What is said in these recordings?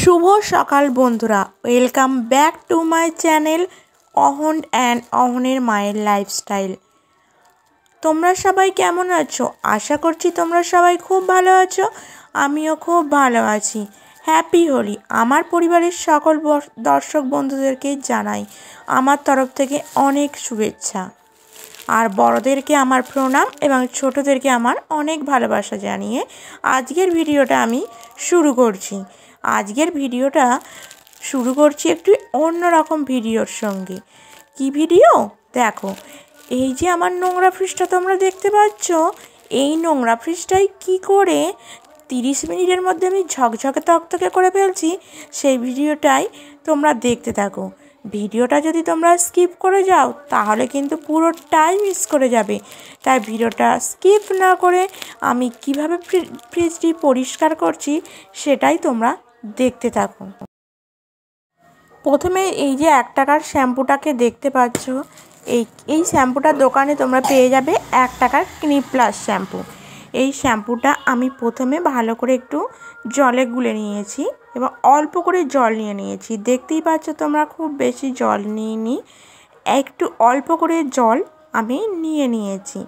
শুভ সকাল বন্ধুরা, welcome back to my channel Ahon and অহনের মায়ের লাইফস্টাইল। তোমরা সবাই কেমন আছো? আশা করছি তোমরা সবাই খুব ভালো আছো। আমিও খুব ভালো আছি। হ্যাপি হোলি। আমার পরিবারের সকল দর্শক বন্ধুদেরকে জানাই আমার তরফ থেকে অনেক শুভেচ্ছা। আর বড়দেরকে আমার প্রণাম এবং ছোটদেরকে আমার অনেক ভালোবাসা জানিয়ে আজকের ভিডিওটা আমি শুরু করছি। আজকের ভিডিওটা শুরু করছি একটু অন্যরকম ভিডিওর সঙ্গে। কি ভিডিও? দেখো, এই যে আমার নোংরা ফ্রিজটা তোমরা দেখতে পাচ্ছ, এই নোংরা ফ্রিজটাই কী করে 30 মিনিটের মধ্যে আমি ঝকঝকে তকতকে করে ফেলছি, সেই ভিডিওটাই তোমরা দেখতে থাকো। ভিডিওটা যদি তোমরা স্কিপ করে যাও তাহলে কিন্তু পুরোটাই মিস করে যাবে। তাই ভিডিওটা স্কিপ না করে আমি কিভাবে ফ্রিজটি পরিষ্কার করছি সেটাই তোমরা দেখতে থাকো। প্রথমে এই যে 1 টাকার শ্যাম্পুটাকে দেখতে পাচ্ছ, এই শ্যাম্পুটার দোকানে তোমরা পেয়ে যাবে 1 টাকার ক্লিনিক প্লাস শ্যাম্পু। এই শ্যাম্পুটা আমি প্রথমে ভালো করে একটু জলে গুলে নিয়েছি এবং অল্প করে জল নিয়েছি। দেখতেই পাচ্ছ তোমরা, খুব বেশি জল নিইনি, একটু অল্প করে জল আমি নিয়েছি।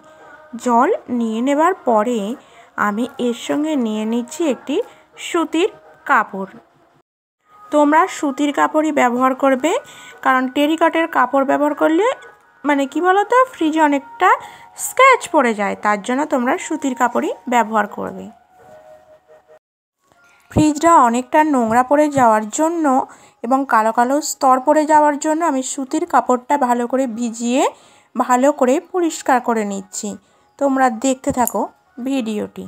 জল নিয়ে নেবার পরে আমি এর সঙ্গে নিয়ে নিচ্ছি একটি সুতির কাপড়। তোমরা সুতির কাপড়ই ব্যবহার করবে, কারণ টেরিকটের কাপড় ব্যবহার করলে কি বলো তো, ফ্রিজে অনেকটা স্ক্র্যাচ পড়ে যায়, তার জন্য তোমরা সুতির কাপড়ই ব্যবহার করবে। ফ্রিজটা অনেকটা নোংরা পড়ে যাওয়ার জন্য এবং কালো কালো স্তর পড়ে যাওয়ার জন্য আমি সুতির কাপড়টা ভালো করে ভিজিয়ে ভালো করে পরিষ্কার করে নিচ্ছি। তোমরা দেখতে থাকো ভিডিওটি।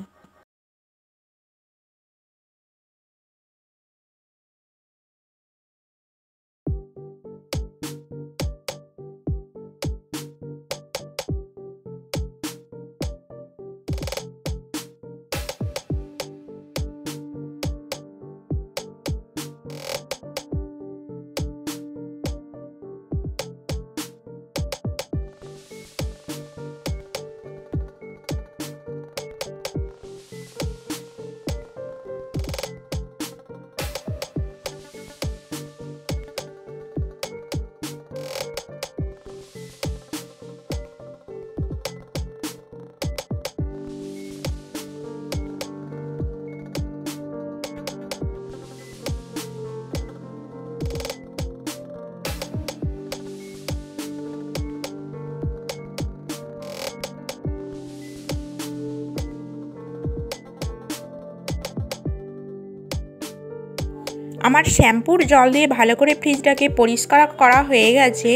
আমার শ্যাম্পুর জল দিয়ে ভালো করে ফ্রিজটাকে পরিষ্কার করা হয়ে গেছে।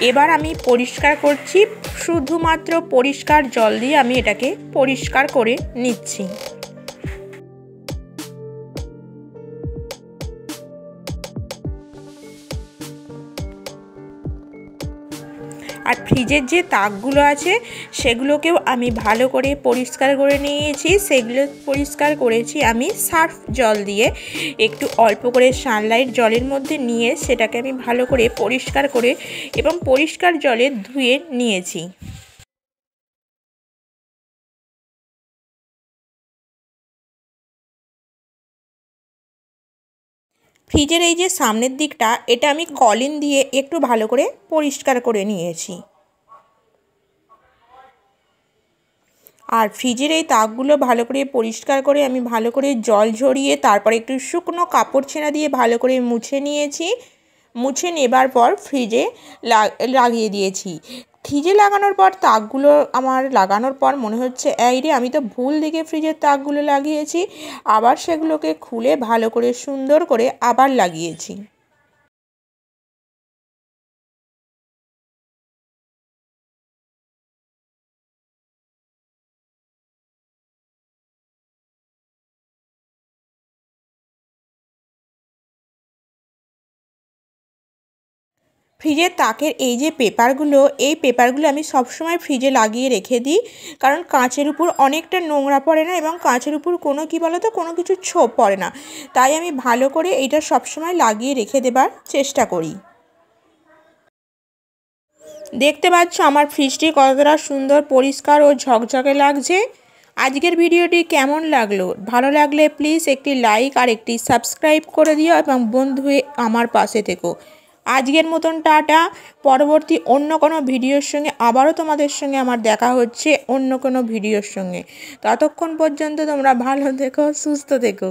এবার আমি পরিষ্কার করছি, শুধুমাত্র পরিষ্কার জল দিয়ে আমি এটাকে পরিষ্কার করে নিচ্ছি। আর ফ্রিজের যে তাকগুলো আছে সেগুলোকেও আমি ভালো করে পরিষ্কার করে নিয়েছি। সেগুলো পরিষ্কার করেছি আমি সার্ফ জল দিয়ে, একটু অল্প করে সানলাইট জলের মধ্যে নিয়ে সেটাকে আমি ভালো করে পরিষ্কার করে এবং পরিষ্কার জলে ধুয়ে নিয়েছি। ফ্রিজের এই যে সামনের দিকটা, এটা আমি কলিন দিয়ে একটু ভালো করে পরিষ্কার করে নিয়েছি। আর ফ্রিজের এই তাকগুলো ভালো করে পরিষ্কার করে আমি ভালো করে জল ঝরিয়ে তারপরে একটু শুকনো কাপড় ছেঁড়া দিয়ে ভালো করে মুছে নিয়েছি। মুছে নেবার পর ফ্রিজে লাগিয়ে দিয়েছি। ফ্রিজে লাগানোর পর তাকগুলো আমার লাগানোর পর মনে হচ্ছে এই রে, আমি তো ভুল দিকে ফ্রিজের তাকগুলো লাগিয়েছি। আবার সেগুলোকে খুলে ভালো করে সুন্দর করে আবার লাগিয়েছি। ফ্রিজের তাকের এই যে পেপারগুলো, এই পেপারগুলো আমি সবসময় ফ্রিজে লাগিয়ে রেখে দিই, কারণ কাঁচের উপর অনেকটা নোংরা পড়ে না এবং কাঁচের উপর কোনো কোনো কিছু ছোপ পড়ে না। তাই আমি ভালো করে এইটা সবসময় লাগিয়ে রেখে দেবার চেষ্টা করি। দেখতে পাচ্ছ আমার ফ্রিজটি কতটা সুন্দর পরিষ্কার ও ঝকঝকে লাগছে। আজকের ভিডিওটি কেমন লাগলো? ভালো লাগলে প্লিজ একটি লাইক আর একটি সাবস্ক্রাইব করে দিও এবং বন্ধু হয়ে আমার পাশে থেকো। আজকের মতন টাটা। পরবর্তী অন্য কোনো ভিডিওর সঙ্গে আবারও তোমাদের সঙ্গে আমার দেখা হচ্ছে অন্য কোনো ভিডিওর সঙ্গে। ততক্ষণ পর্যন্ত তোমরা ভালো থেকো, সুস্থ থেকো।